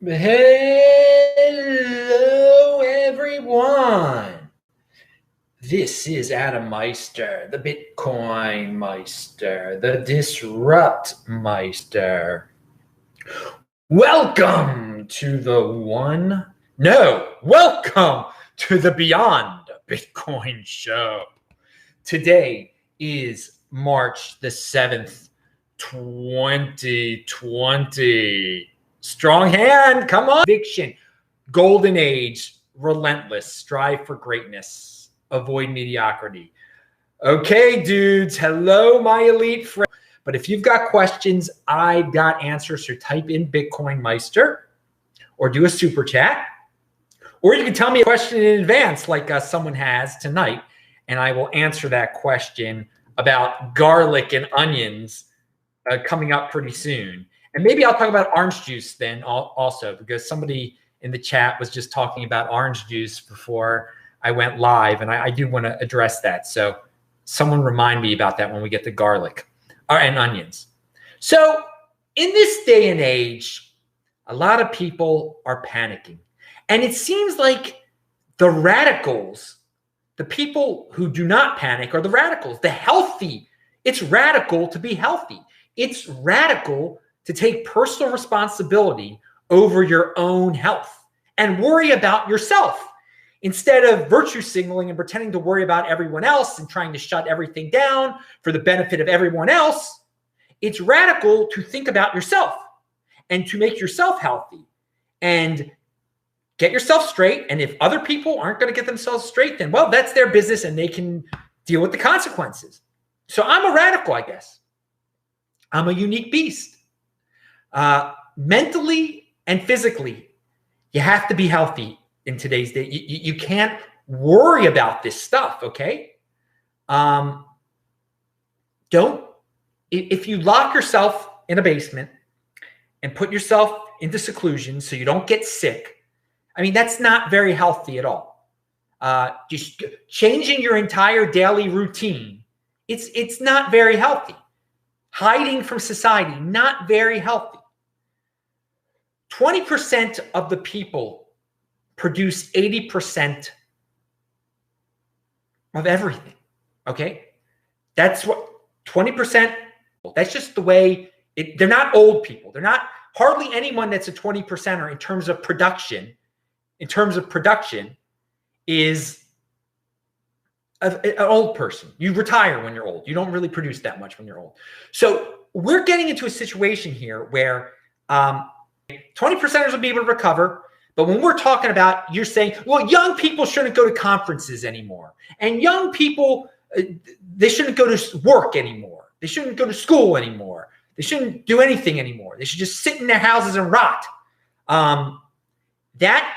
Hello, everyone. This is Adam Meister, the Bitcoin Meister, the Disrupt Meister. Welcome to welcome to the Beyond Bitcoin Show. Today is March the 7th, 2020. Strong hand, come on. Conviction, golden age, relentless, strive for greatness, avoid mediocrity. Okay, dudes, hello, my elite friend. But if you've got questions, I've got answers. So type in Bitcoin Meister or do a super chat. Or you can tell me a question in advance like someone has tonight, and I will answer that question about garlic and onions coming up pretty soon. And maybe I'll talk about orange juice then also, because somebody in the chat was just talking about orange juice before I went live, and I do want to address that. So someone remind me about that when we get to garlic and onions. So in this day and age, a lot of people are panicking. And it seems like the radicals, the people who do not panic are the radicals, the healthy. It's radical to be healthy. It's radical to take personal responsibility over your own health and worry about yourself instead of virtue signaling and pretending to worry about everyone else and trying to shut everything down for the benefit of everyone else. It's radical to think about yourself and to make yourself healthy and get yourself straight. And if other people aren't going to get themselves straight, then, well, that's their business and they can deal with the consequences. So I'm a radical, I guess. I'm a unique beast. Mentally and physically, you have to be healthy in today's day. You can't worry about this stuff, okay? If you lock yourself in a basement and put yourself into seclusion so you don't get sick, I mean, that's not very healthy at all. Just changing your entire daily routine, it's not very healthy. Hiding from society, not very healthy. 20% of the people produce 80% of everything, okay? That's what 20%, that's just the way they're not old people. They're not hardly anyone that's a 20%er in terms of production. In terms of production is an old person. You retire when you're old. You don't really produce that much when you're old. So we're getting into a situation here where 20%ers will be able to recover. But when we're talking about, you're saying, well, young people shouldn't go to conferences anymore. And young people, they shouldn't go to work anymore. They shouldn't go to school anymore. They shouldn't do anything anymore. They should just sit in their houses and rot. That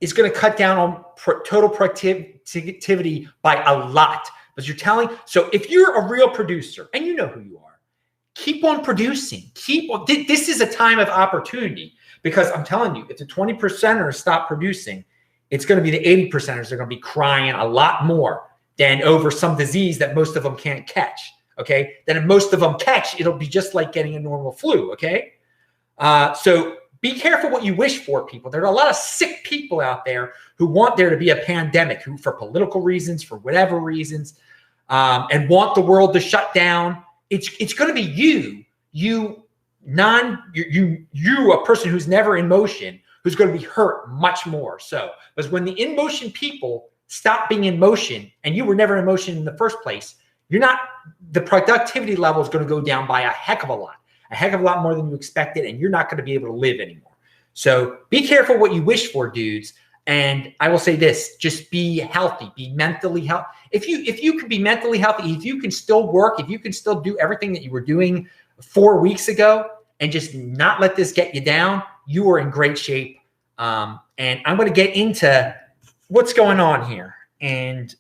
is going to cut down on total productivity by a lot. But you're telling, so if you're a real producer, and you know who you are, keep on producing. This is a time of opportunity, because I'm telling you, if the 20%ers stop producing, it's going to be the 80%ers that are going to be crying a lot more than over some disease that most of them can't catch. Okay. Then if most of them catch, it'll be just like getting a normal flu. Okay. So be careful what you wish for, people. There are a lot of sick people out there who want there to be a pandemic, who for political reasons, for whatever reasons, and want the world to shut down. It's going to be you, a person who's never in motion, who's going to be hurt much more. So, because when the in motion people stop being in motion, and you were never in motion in the first place, the productivity level is going to go down by a heck of a lot more than you expected, and you're not going to be able to live anymore. So be careful what you wish for, dudes. And I will say this, just be healthy, be mentally healthy. If you can be mentally healthy, if you can still work, if you can still do everything that you were doing 4 weeks ago and just not let this get you down, you are in great shape. And I'm going to get into what's going on here. And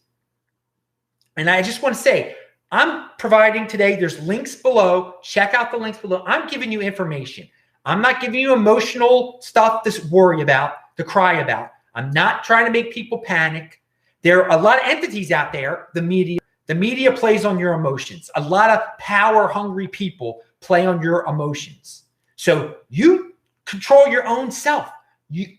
I just want to say, I'm providing today, there's links below. Check out the links below. I'm giving you information. I'm not giving you emotional stuff to worry about, to cry about. I'm not trying to make people panic. There are a lot of entities out there, the media plays on your emotions. A lot of power-hungry people play on your emotions. So you control your own self.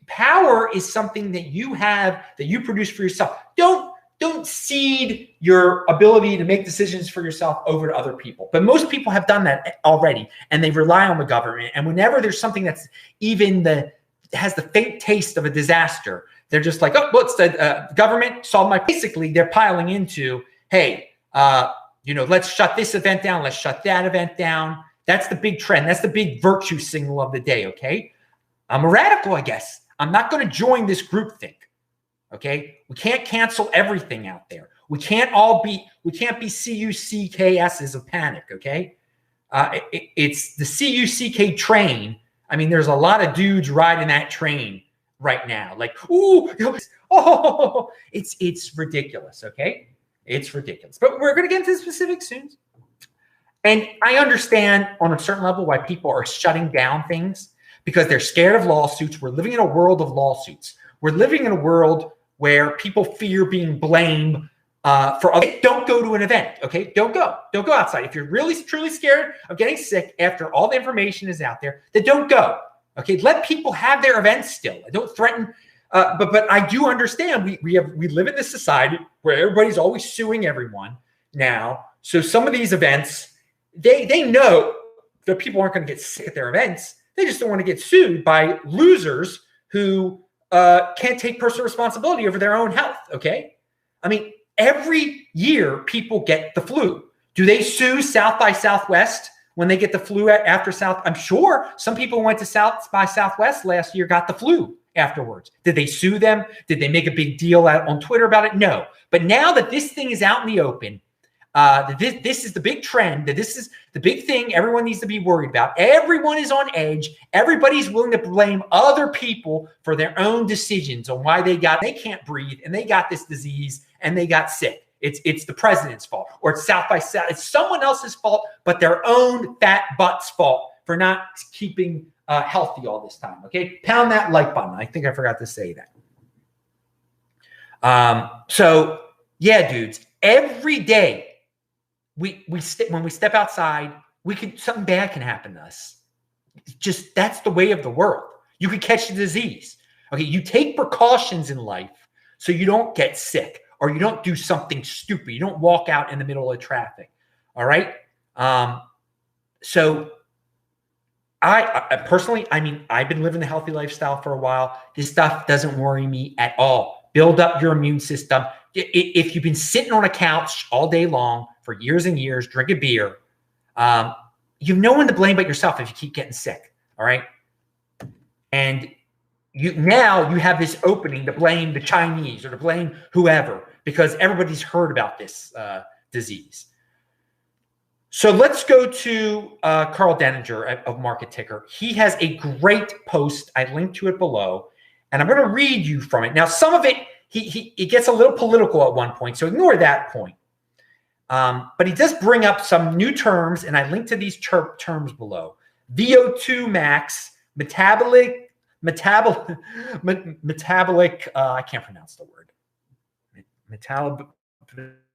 Power is something that you have, that you produce for yourself. Don't cede your ability to make decisions for yourself over to other people. But most people have done that already, and they rely on the government. And whenever there's something that's has the faint taste of a disaster, they're just like, oh, what's the government solve my? Basically, they're piling into, hey, let's shut this event down. Let's shut that event down. That's the big trend. That's the big virtue signal of the day. Okay, I'm a radical, I guess. I'm not going to join this groupthink. Okay, we can't cancel everything out there. We can't be CUCKSs of panic. Okay, it's the CUCK train. I mean, there's a lot of dudes riding that train right now. Like, it's ridiculous. Okay, it's ridiculous. But we're going to get into the specifics soon. And I understand on a certain level why people are shutting down things, because they're scared of lawsuits. We're living in a world of lawsuits. We're living in a world where people fear being blamed for others. Don't go to an event, okay? Don't go outside. If you're really, truly scared of getting sick after all the information is out there, then don't go, okay? Let people have their events still. Don't threaten, but I do understand we live in this society where everybody's always suing everyone now. So some of these events, they know that people aren't going to get sick at their events. They just don't want to get sued by losers who can't take personal responsibility over their own health, okay? I mean, every year people get the flu. Do they sue South by Southwest when they get the flu after South? I'm sure some people who went to South by Southwest last year got the flu afterwards. Did they sue them? Did they make a big deal out on Twitter about it? No. But now that this thing is out in the open, this is the big trend, that this is the big thing everyone needs to be worried about. Everyone is on edge. Everybody's willing to blame other people for their own decisions on why they can't breathe and they got this disease and they got sick. It's the president's fault, or it's South by South. It's someone else's fault, but their own fat butt's fault for not keeping healthy all this time. Okay, pound that like button. I think I forgot to say that. So yeah, dudes, every day. When we step outside, something bad can happen to us. Just that's the way of the world. You could catch the disease. Okay, you take precautions in life so you don't get sick or you don't do something stupid. You don't walk out in the middle of traffic. All right. So I personally, I mean, I've been living a healthy lifestyle for a while. This stuff doesn't worry me at all. Build up your immune system. If you've been sitting on a couch all day long for years and years, drinking beer, you've no one to blame but yourself if you keep getting sick. All right. And now you have this opening to blame the Chinese or to blame whoever, because everybody's heard about this disease. So let's go to Carl Denninger of Market Ticker. He has a great post. I linked to it below, and I'm going to read you from it. Now, some of it, he gets a little political at one point, so ignore that point. But he does bring up some new terms, and I linked to these terms below. VO2 max, metabolic, I can't pronounce the word.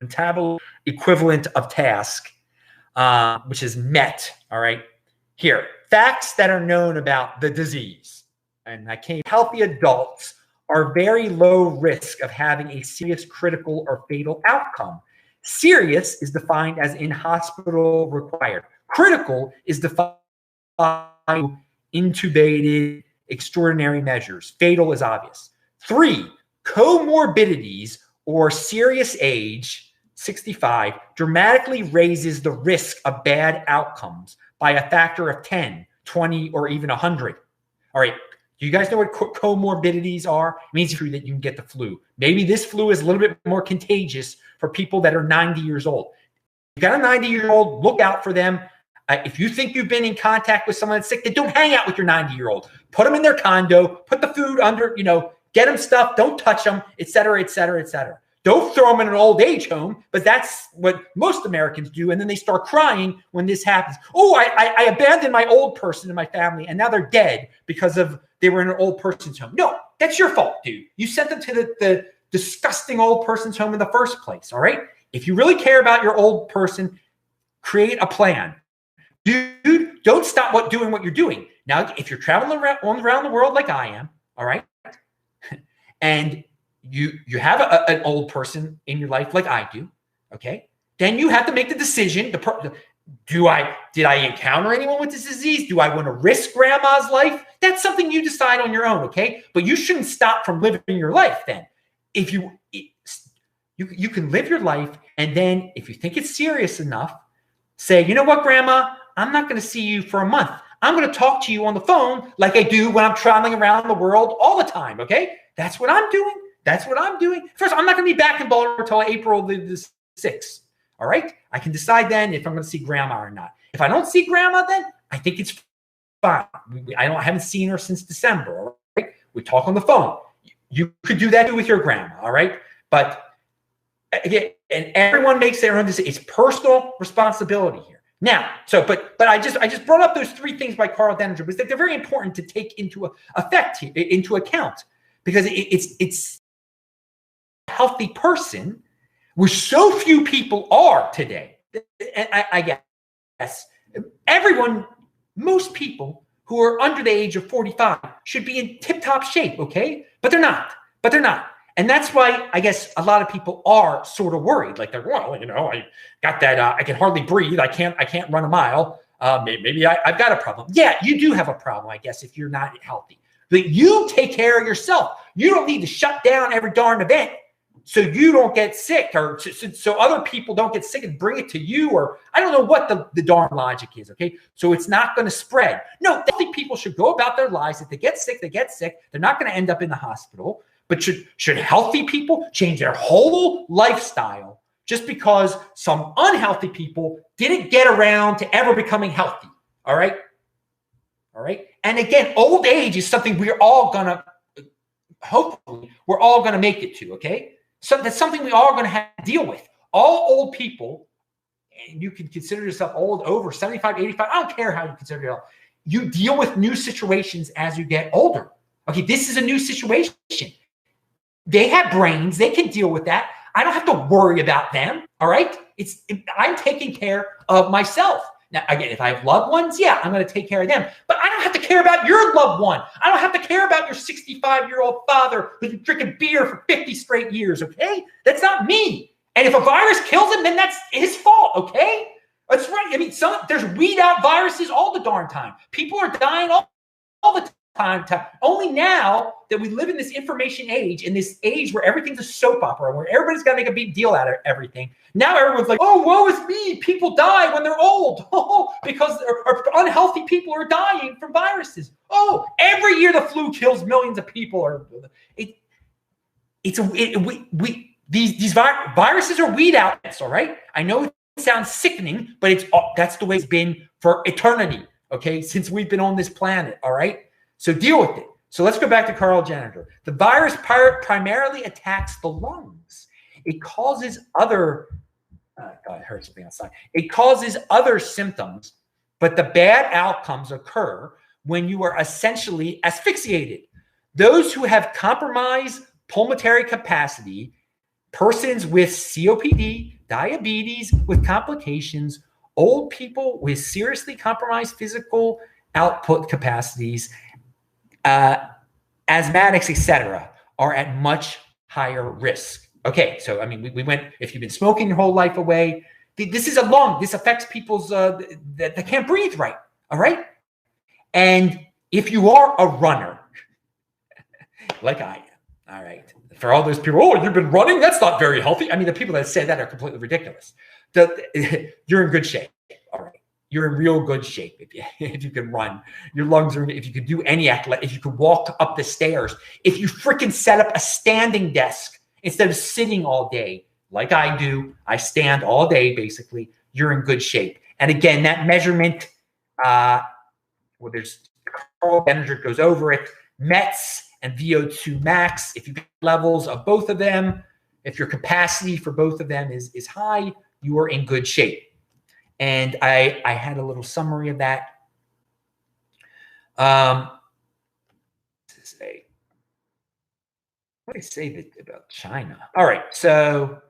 Metabolic equivalent of task, which is MET, all right? Here, facts that are known about the disease. And healthy adults are very low risk of having a serious, critical, or fatal outcome. Serious is defined as in hospital required. Critical is defined intubated, extraordinary measures. Fatal is obvious. 3, comorbidities or serious age, 65, dramatically raises the risk of bad outcomes by a factor of 10, 20, or even 100. All right. Do you guys know what comorbidities are? It means that you can get the flu. Maybe this flu is a little bit more contagious for people that are 90 years old. You got a 90-year-old, look out for them. If you think you've been in contact with someone that's sick, then don't hang out with your 90-year-old. Put them in their condo, put the food under, get them stuff, don't touch them, et cetera, et cetera, et cetera. Don't throw them in an old age home, but that's what most Americans do. And then they start crying when this happens. Oh, I abandoned my old person in my family, and now they're dead because they were in an old person's home. No, that's your fault, dude. You sent them to the disgusting old person's home in the first place, all right? If you really care about your old person, create a plan. Dude, don't stop doing what you're doing. Now, if you're traveling around the world like I am, all right, and you have an old person in your life like I do, okay, then you have to make the decision. Did I encounter anyone with this disease? Do I want to risk grandma's life? That's something you decide on your own, okay? But you shouldn't stop from living your life then. If you can live your life, and then if you think it's serious enough, say, you know what, Grandma, I'm not going to see you for a month. I'm going to talk to you on the phone like I do when I'm traveling around the world all the time, okay? That's what I'm doing. That's what I'm doing. First, I'm not going to be back in Baltimore until April the 6th, all right? I can decide then if I'm going to see Grandma or not. If I don't see Grandma then, I think it's fine. I haven't seen her since December, all right? We talk on the phone. You could do that too with your grandma, all right? But again, and everyone makes their own decision. It's personal responsibility here. Now, but I just brought up those 3 things by Carl Denninger because they're very important to take into account, because it's a healthy person, which so few people are today. I guess most people who are under the age of 45 should be in tip-top shape, okay? But they're not. And that's why I guess a lot of people are sort of worried. Like, well, you know, I got that, I can hardly breathe. I can't run a mile. Maybe I've got a problem. Yeah, you do have a problem, I guess, if you're not healthy. But you take care of yourself. You don't need to shut down every darn event so you don't get sick, or so other people don't get sick and bring it to you, or I don't know what the darn logic is, okay? So it's not going to spread. No, healthy people should go about their lives. If they get sick, they get sick. They're not going to end up in the hospital. But should healthy people change their whole lifestyle just because some unhealthy people didn't get around to ever becoming healthy? All right? All right? And again, old age is something we're all going to, hopefully, we're all going to make it to, okay? So that's something we all going to have to deal with. All old people, and you can consider yourself old, over 75, 85, I don't care how you consider yourself, you deal with new situations as you get older. Okay, this is a new situation. They have brains. They can deal with that. I don't have to worry about them. All right. I'm taking care of myself. Now, again, if I have loved ones, yeah, I'm going to take care of them. But I don't have to care about your loved one. I don't have to care about your 65-year-old father who's been drinking beer for 50 straight years. Okay. That's not me. And if a virus kills him, then that's his fault. Okay. That's right. I mean, there's weed out viruses all the darn time. People are dying all the time. Only now that we live in this information age, in this age where everything's a soap opera, where everybody's got to make a big deal out of everything. Now everyone's like, oh, woe is me. People die when they're old because unhealthy people are dying from viruses. Oh, every year the flu kills millions of people. These viruses are weed outs, all right? I know it sounds sickening, but that's the way it's been for eternity, okay, since we've been on this planet, all right? So deal with it. So let's go back to Carl Denninger. The virus primarily attacks the lungs. It causes other, God, it hurts me outside. It causes other symptoms, but the bad outcomes occur when you are essentially asphyxiated. Those who have compromised pulmonary capacity, persons with COPD, diabetes with complications, old people with seriously compromised physical output capacities, asthmatics, etc., are at much higher risk. Okay, so I mean, we went, if you've been smoking your whole life away, this affects people's, that can't breathe right, all right? And if you are a runner, like I am, all right, for all those people, oh, you've been running? That's not very healthy. I mean, the people that say that are completely ridiculous. You're in good shape, all right? You're in real good shape if you can run. Your lungs are, if you could do any athletic, if you could walk up the stairs, if you freaking set up a standing desk instead of sitting all day, like I do, I stand all day basically, you're in good shape. And again, that measurement, there's Carl Denninger goes over it, METs and VO2 max, if you get levels of both of them, if your capacity for both of them is high, you are in good shape. And I had a little summary of that. What did I say about China? All right, so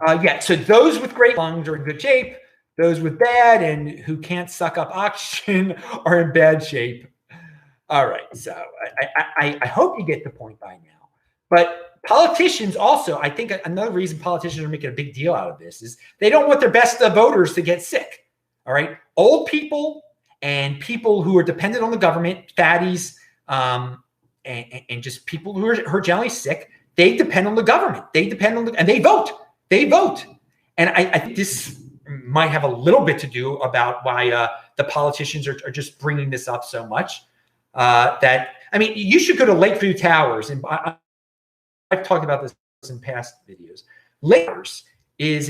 yeah, so those with great lungs are in good shape. Those with bad and who can't suck up oxygen are in bad shape. All right. So I hope you get the point by now. But politicians also, I think another reason politicians are making a big deal out of this is they don't want their best voters to get sick. All right. Old people and people who are dependent on the government, fatties, and just people who are generally sick, they depend on the government. They depend on and they vote. They vote. And I think this might have a little bit to do about why the politicians are just bringing this up so much. That, I mean, you should go to Lakeview Towers, and I've talked about this in past videos. Lakers is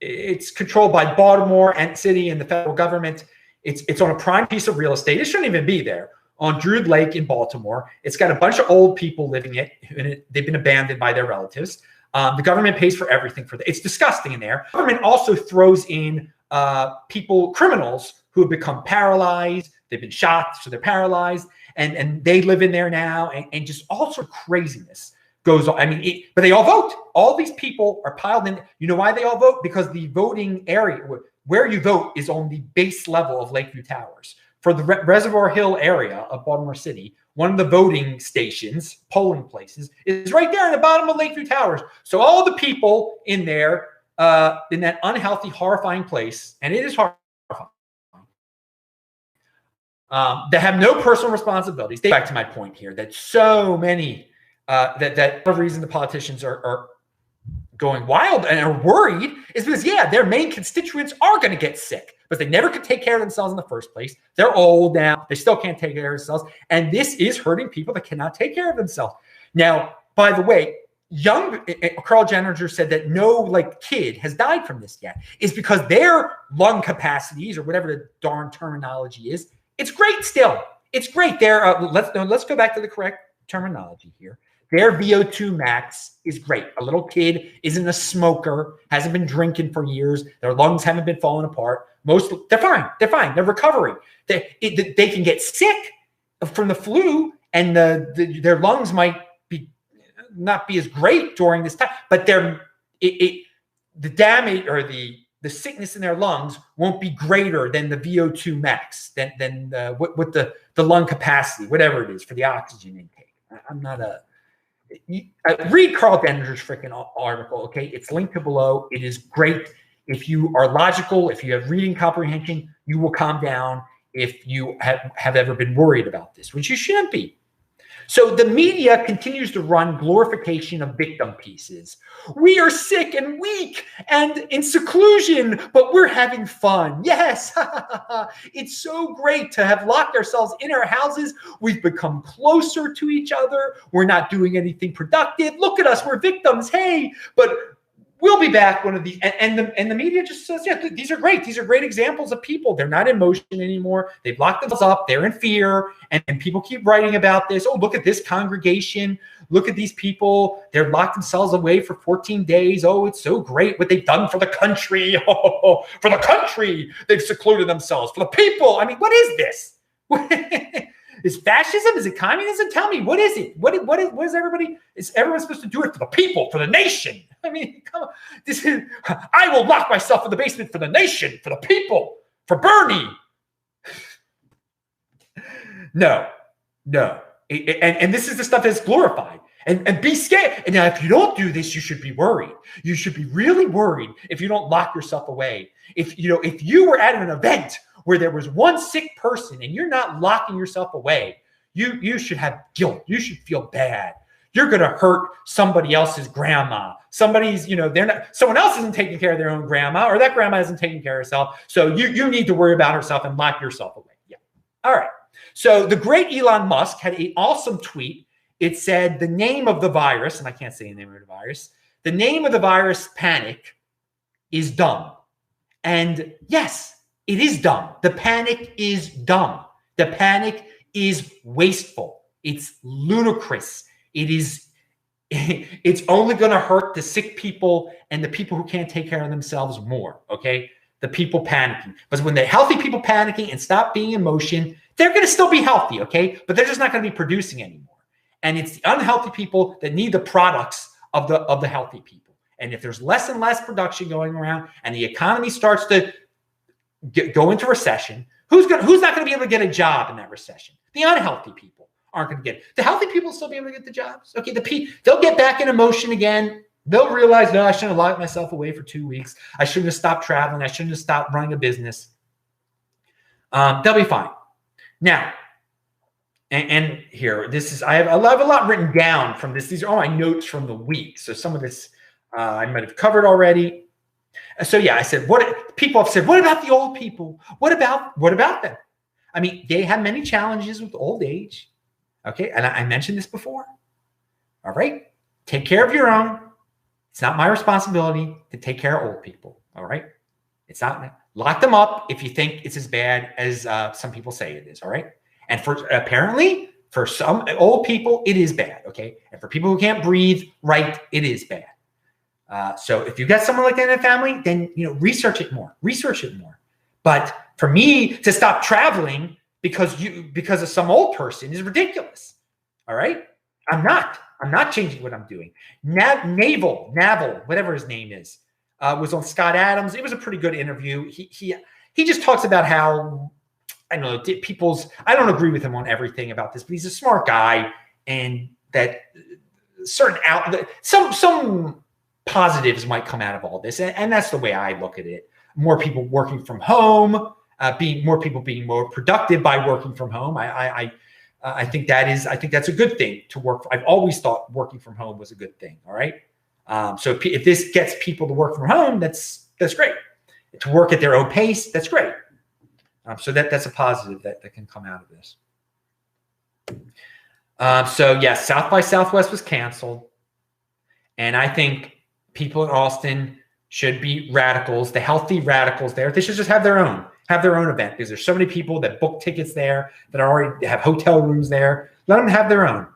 it's controlled by Baltimore and city and the federal government. It's on a prime piece of real estate. It shouldn't even be there, on Druid Lake in Baltimore. It's got a bunch of old people living in it. They've been abandoned by their relatives. The government pays for everything for that. It's disgusting in there. The government also throws in criminals who have become paralyzed. They've been shot, so they're paralyzed, and they live in there now, and just all sort of craziness goes on. I mean, but they all vote. All these people are piled in. You know why they all vote? Because the voting area where you vote is on the base level of Lakeview Towers. For the Reservoir Hill area of Baltimore City, one of the voting stations, polling places, is right there in the bottom of Lakeview Towers. So all the people in there, in that unhealthy, horrifying place, and it is horrifying, that have no personal responsibilities. Back to my point here, that so many, that the reason the politicians are going wild and are worried is because, yeah, their main constituents are going to get sick, but they never could take care of themselves in the first place. They're old now. They still can't take care of themselves. And this is hurting people that cannot take care of themselves. Now, by the way, Carl Jenninger said that no kid has died from this yet. It's because their lung capacities, or whatever the darn terminology is, it's great still. It's great. Let's go back to the correct terminology here. Their VO2 max is great. A little kid isn't a smoker, hasn't been drinking for years. Their lungs haven't been falling apart. They're fine. They're fine. They're recovering. They can get sick from the flu, and their lungs might not be as great during this time, but the damage or the sickness in their lungs won't be greater than the VO2 max, than what the lung capacity, whatever it is for the oxygen intake. I'm not read Carl Jenninger's freaking article, okay? It's linked below. It is great. If you are logical, if you have reading comprehension, you will calm down if you have ever been worried about this, which you shouldn't be. So the media continues to run glorification of victim pieces. We are sick and weak and in seclusion, but we're having fun. Yes, it's so great to have locked ourselves in our houses. We've become closer to each other. We're not doing anything productive. Look at us, we're victims. Hey, but we'll be back one of these. And the media just says, yeah, these are great. These are great examples of people. They're not in motion anymore. They've locked themselves up. They're in fear. And people keep writing about this. Oh, look at this congregation. Look at these people. They're locked themselves away for 14 days. Oh, it's so great what they've done for the country. Oh, for the country. They've secluded themselves. For the people. I mean, what is this? Is fascism? Is it communism? Tell me, what is it? What is everybody? Is everyone supposed to do it for the people, for the nation? I mean, come on. I will lock myself in the basement for the nation, for the people, for Bernie. No. And this is the stuff that's glorified. And be scared. And now, if you don't do this, you should be worried. You should be really worried if you don't lock yourself away. If you were at an event where there was one sick person and you're not locking yourself away, you should have guilt. You should feel bad. You're going to hurt somebody else's grandma. Someone else isn't taking care of their own grandma, or that grandma isn't taking care of herself. So you need to worry about herself and lock yourself away. Yeah. All right. So the great Elon Musk had an awesome tweet. It said the name of the virus, and I can't say the name of the virus. The name of the virus, panic, is dumb. And yes, it is dumb. The panic is dumb. The panic is wasteful. It's ludicrous. It's only going to hurt the sick people and the people who can't take care of themselves more, okay? The people panicking. But when the healthy people panicking and stop being in motion, they're going to still be healthy, okay? But they're just not going to be producing anymore. And it's the unhealthy people that need the products of the healthy people. And if there's less and less production going around and the economy starts to go into recession, Who's not going to be able to get a job in that recession? The unhealthy people aren't going to get it. The healthy people will still be able to get the jobs. Okay, they'll get back in emotion again. They'll realize, no, I shouldn't have locked myself away for 2 weeks. I shouldn't have stopped traveling. I shouldn't have stopped running a business. They'll be fine. Now, and here, I have a lot written down from this. These are all my notes from the week. So some of this I might have covered already. So yeah, I said, people have said, what about the old people? What about them? I mean, they have many challenges with old age. Okay, and I mentioned this before. All right, take care of your own. It's not my responsibility to take care of old people. All right, it's not. Lock them up if you think it's as bad as some people say it is. All right, and apparently for some old people it is bad. Okay, and for people who can't breathe right, it is bad. So if you've got someone like that in the family, then research it more. But for me to stop traveling because of some old person is ridiculous. All right, I'm not changing what I'm doing. Naval, whatever his name is, was on Scott Adams. It was a pretty good interview. He just talks about how, I don't know, I don't agree with him on everything about this, but he's a smart guy, and that some positives might come out of all this, and that's the way I look at it. More people working from home, more people being more productive by working from home. I think that's a good thing to work. I've always thought working from home was a good thing. All right. So if this gets people to work from home, that's great. To work at their own pace, that's great. So that's a positive that can come out of this. So yes, South by Southwest was canceled, and I think people in Austin should be radicals, the healthy radicals there. They should just have their own event, because there's so many people that book tickets there, that already have hotel rooms there. Let them have their own.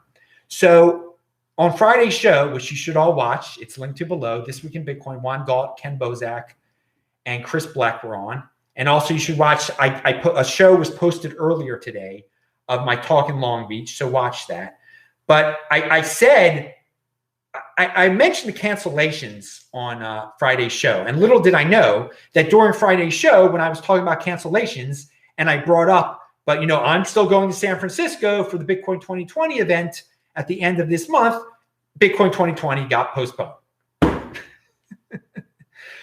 So on Friday's show, which you should all watch, it's linked to below, This Week in Bitcoin, Juan Galt, Ken Bozak, and Chris Black were on. And also you should watch, I put a show was posted earlier today of my talk in Long Beach, so watch that. But I mentioned the cancellations on Friday's show, and little did I know that during Friday's show, when I was talking about cancellations, and I brought up, but I'm still going to San Francisco for the Bitcoin 2020 event at the end of this month, Bitcoin 2020 got postponed.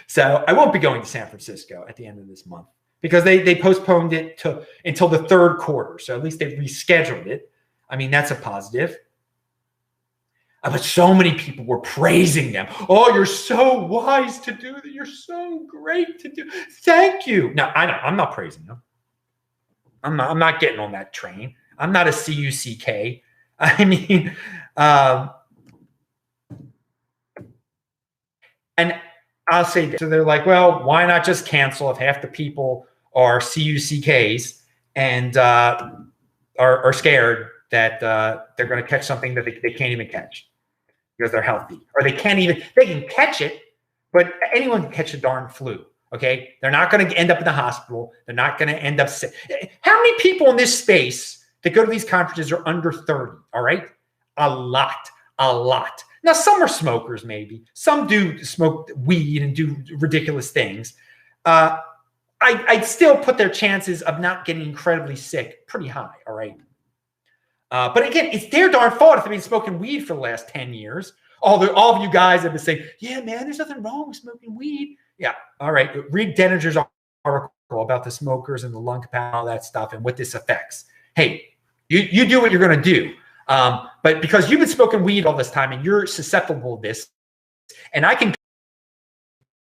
So I won't be going to San Francisco at the end of this month, because they postponed it until the third quarter. So at least they rescheduled it. I mean, that's a positive. But so many people were praising them. Oh, you're so wise to do that. You're so great to do. Thank you. No, I'm not praising them. I'm not getting on that train. I'm not a CUCK. I mean, and I'll say this. So they're like, well, why not just cancel if half the people are CUCKs and are scared that they're going to catch something that they can't even catch because they're healthy, or they can catch it, but anyone can catch a darn flu. Okay, they're not going to end up in the hospital. They're not going to end up sick. How many people in this space that go to these conferences are under 30? All right, a lot. Now, some are smokers, maybe. Some do smoke weed and do ridiculous things. I'd still put their chances of not getting incredibly sick pretty high, all right? But again, it's their darn fault if they've been smoking weed for the last 10 years. All of you guys have been saying, yeah, man, there's nothing wrong with smoking weed. Yeah, all right. Read Denninger's article about the smokers and the lung capacity and all that stuff and what this affects. Hey, you do what you're going to do. But because you've been smoking weed all this time and you're susceptible to this, and I can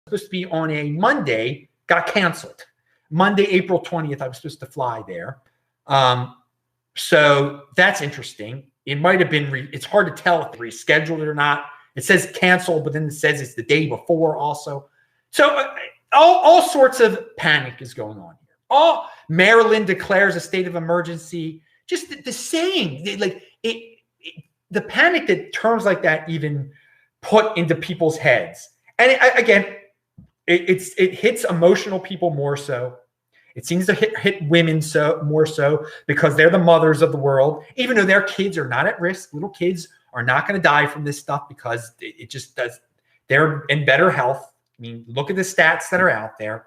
supposed to be on a Monday, got canceled. Monday, April 20th, I was supposed to fly there. So that's interesting. It might have been, it's hard to tell if they rescheduled it or not. It says canceled, but then it says it's the day before also. So all sorts of panic is going on here. Maryland declares a state of emergency. Just the saying, like the panic that terms like that even put into people's heads. And it hits emotional people more so. It seems to hit women more so because they're the mothers of the world, even though their kids are not at risk. Little kids are not going to die from this stuff because it just does. They're in better health. I mean, look at the stats that are out there.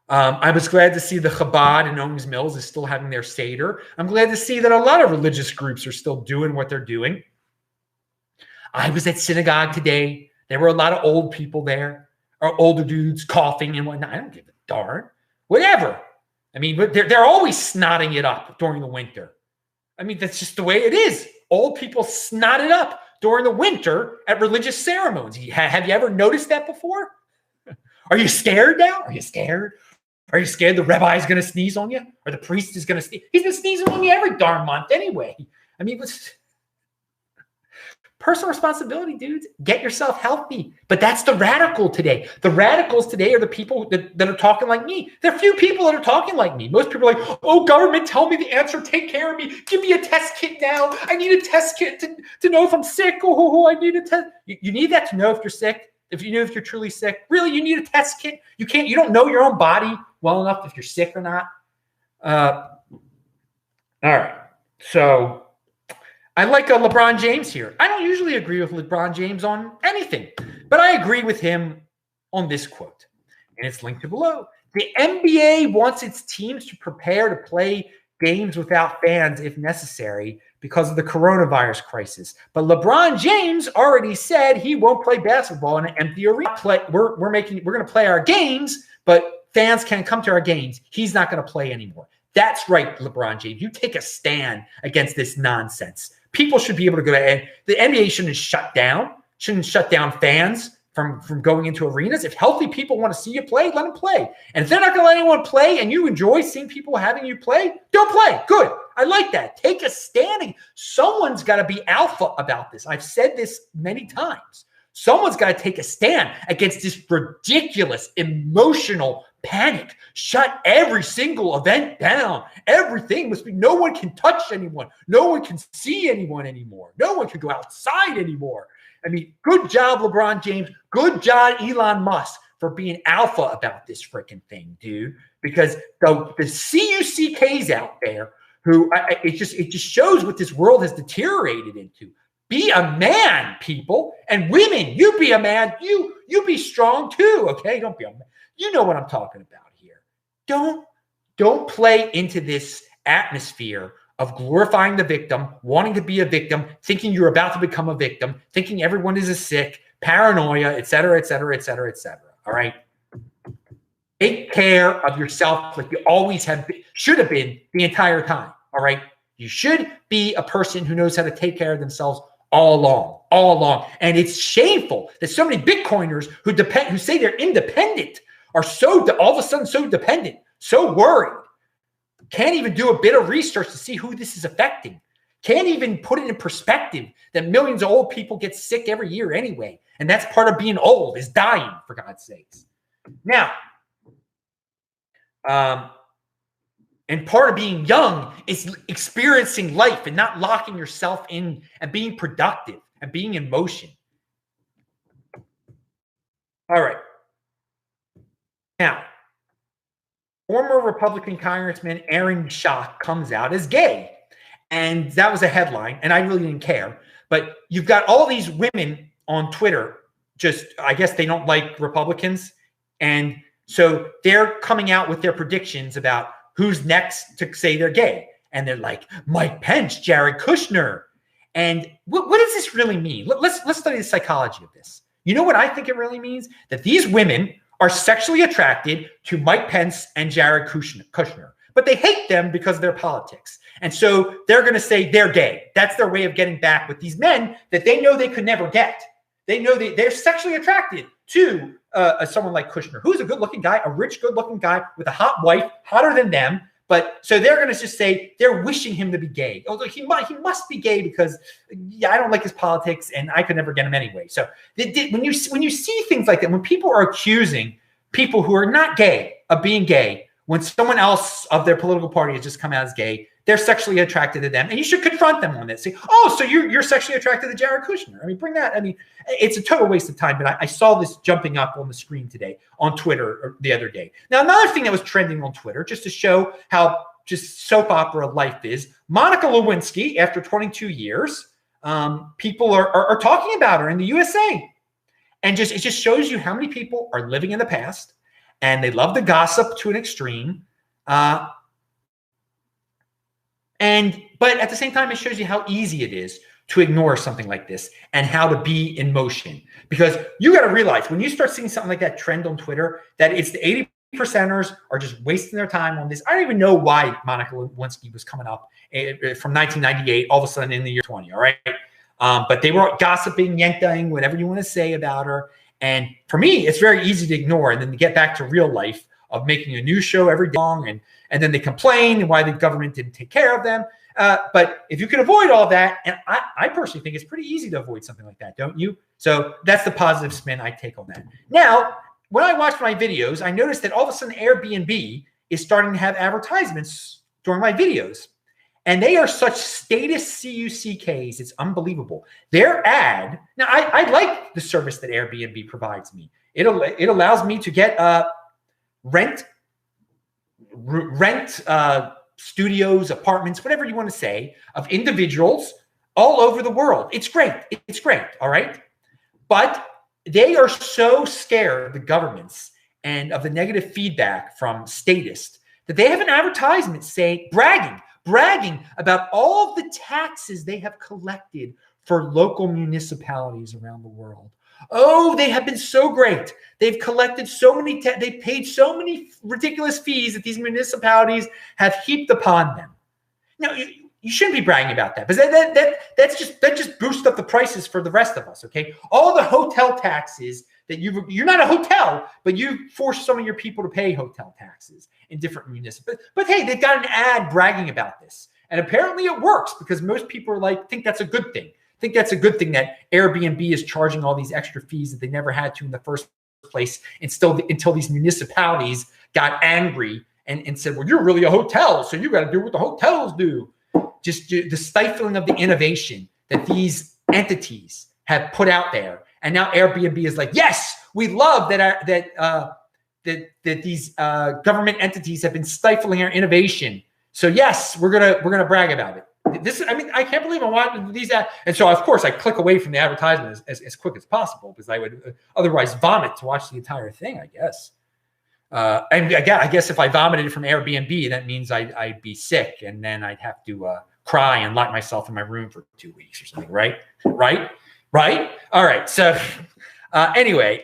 I was glad to see the Chabad in Owings Mills is still having their Seder. I'm glad to see that a lot of religious groups are still doing what they're doing. I was at synagogue today. There were a lot of old people there, or older dudes coughing and whatnot. I don't give a darn. Whatever. I mean, but they're always snotting it up during the winter. I mean, that's just the way it is. Old people snot it up during the winter at religious ceremonies. Have you ever noticed that before? Are you scared now? Are you scared? Are you scared the rabbi is going to sneeze on you? Or the priest is going to sneeze? He's been sneezing on you every darn month anyway. I mean, what's personal responsibility, dudes? Get yourself healthy. But that's the radical today. The radicals today are the people that are talking like me. There are few people that are talking like me. Most people are like, oh, government, tell me the answer. Take care of me. Give me a test kit now. I need a test kit to know if I'm sick. Oh, I need a test. You need that to know if you're sick. If you know if you're truly sick. Really, you need a test kit. You don't know your own body well enough if you're sick or not. All right. So I like LeBron James here. I don't usually agree with LeBron James on anything, but I agree with him on this quote, and it's linked to below. The NBA wants its teams to prepare to play games without fans if necessary because of the coronavirus crisis. But LeBron James already said he won't play basketball in an empty arena. We're going to play our games, but fans can't come to our games. He's not going to play anymore. That's right, LeBron James. You take a stand against this nonsense. People should be able to go ahead. The NBA shouldn't shut down fans from going into arenas. If healthy people want to see you play, let them play. And if they're not going to let anyone play and you enjoy seeing people having you play, don't play. Good. I like that. Take a standing. Someone's got to be alpha about this. I've said this many times. Someone's got to take a stand against this ridiculous emotional panic. Shut every single event down. Everything must be, no one can touch anyone. No one can see anyone anymore. No one can go outside anymore. I mean, good job, LeBron James. Good job, Elon Musk, for being alpha about this freaking thing, dude. Because the CUCKs out there who it just shows what this world has deteriorated into. Be a man, people. And women, you be a man. You be strong too, okay? Don't be a man. You know what I'm talking about here. Don't play into this atmosphere of glorifying the victim, wanting to be a victim, thinking you're about to become a victim, thinking everyone is a sick, paranoia, et cetera, et cetera, et cetera, et cetera. All right? Take care of yourself like you always have been, should have been the entire time. All right? You should be a person who knows how to take care of themselves all along. And it's shameful that so many Bitcoiners who say they're independent are all of a sudden so dependent, so worried, can't even do a bit of research to see who this is affecting, can't even put it in perspective that millions of old people get sick every year anyway. And that's part of being old, is dying, for God's sakes. Now, and part of being young is experiencing life and not locking yourself in and being productive and being in motion. All right. Now, former Republican Congressman Aaron Schock comes out as gay. And that was a headline, and I really didn't care. But you've got all these women on Twitter, I guess they don't like Republicans. And so they're coming out with their predictions about who's next to say they're gay. And they're like, Mike Pence, Jared Kushner. And what does this really mean? Let's study the psychology of this. You know what I think it really means? That these women are sexually attracted to Mike Pence and Jared Kushner, but they hate them because of their politics. And so they're going to say they're gay. That's their way of getting back with these men that they know they could never get. They know they're sexually attracted to someone like Kushner, who's a good-looking guy, a rich, good-looking guy with a hot wife, hotter than them. But so they're going to just say they're wishing him to be gay. Although he must be gay because I don't like his politics and I could never get him anyway. So when you see things like that, when people are accusing people who are not gay of being gay, when someone else of their political party has just come out as gay, they're sexually attracted to them, and you should confront them on this. Say, oh, so you're sexually attracted to Jared Kushner? I mean, bring that. I mean, it's a total waste of time. But I saw this jumping up on the screen today on Twitter the other day. Now, another thing that was trending on Twitter, just to show how just soap opera life is, Monica Lewinsky, after 22 years, people are talking about her in the USA, and it just shows you how many people are living in the past and they love to gossip to an extreme. But at the same time, it shows you how easy it is to ignore something like this and how to be in motion. Because you got to realize when you start seeing something like that trend on Twitter, that it's the 80%ers are just wasting their time on this. I don't even know why Monica Lewinsky was coming up from 1998 all of a sudden in the year 20. All right. But they were gossiping, yanking, whatever you want to say about her. And for me, it's very easy to ignore and then to get back to real life of making a news show every day long. And then they complain and why the government didn't take care of them. But if you can avoid all that, and I personally think it's pretty easy to avoid something like that, don't you? So that's the positive spin I take on that. Now, when I watch my videos, I noticed that all of a sudden Airbnb is starting to have advertisements during my videos. And they are such status CUCKs. It's unbelievable. Their ad, now I like the service that Airbnb provides me. It allows me to get rent studios, apartments, whatever you want to say, of individuals all over the world. It's great. It's great. All right. But they are so scared of the governments and of the negative feedback from statists that they have an advertisement saying, bragging about all of the taxes they have collected for local municipalities around the world. Oh, they have been so great. They've collected so many, they've paid so many ridiculous fees that these municipalities have heaped upon them. Now, you shouldn't be bragging about that, because that just boosts up the prices for the rest of us, okay? All the hotel taxes that you're not a hotel, but you force some of your people to pay hotel taxes in different municipalities. But hey, they've got an ad bragging about this. And apparently it works, because most people are like, think that's a good thing. Think that's a good thing that Airbnb is charging all these extra fees that they never had to in the first place, until these municipalities got angry and said, well, you're really a hotel, so you got to do what the hotels do. Just the stifling of the innovation that these entities have put out there. And now Airbnb is like, yes, we love that these government entities have been stifling our innovation. So yes, we're gonna brag about it. I can't believe I'm watching these ads. And so, of course, I click away from the advertisement as quick as possible, because I would otherwise vomit to watch the entire thing, I guess. And again, I guess if I vomited from Airbnb, that means I'd be sick, and then I'd have to cry and lock myself in my room for 2 weeks or something, right? All right. So anyway,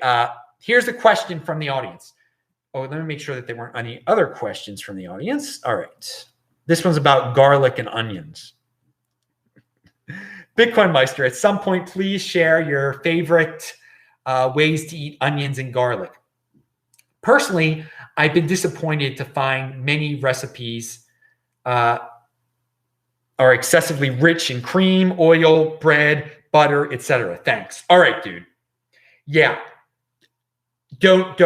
here's the question from the audience. Oh, let me make sure that there weren't any other questions from the audience. All right. This one's about garlic and onions. Bitcoin Meister, at some point, please share your favorite ways to eat onions and garlic. Personally, I've been disappointed to find many recipes are excessively rich in cream, oil, bread, butter, etc. Thanks. All right, dude. Yeah. Don't.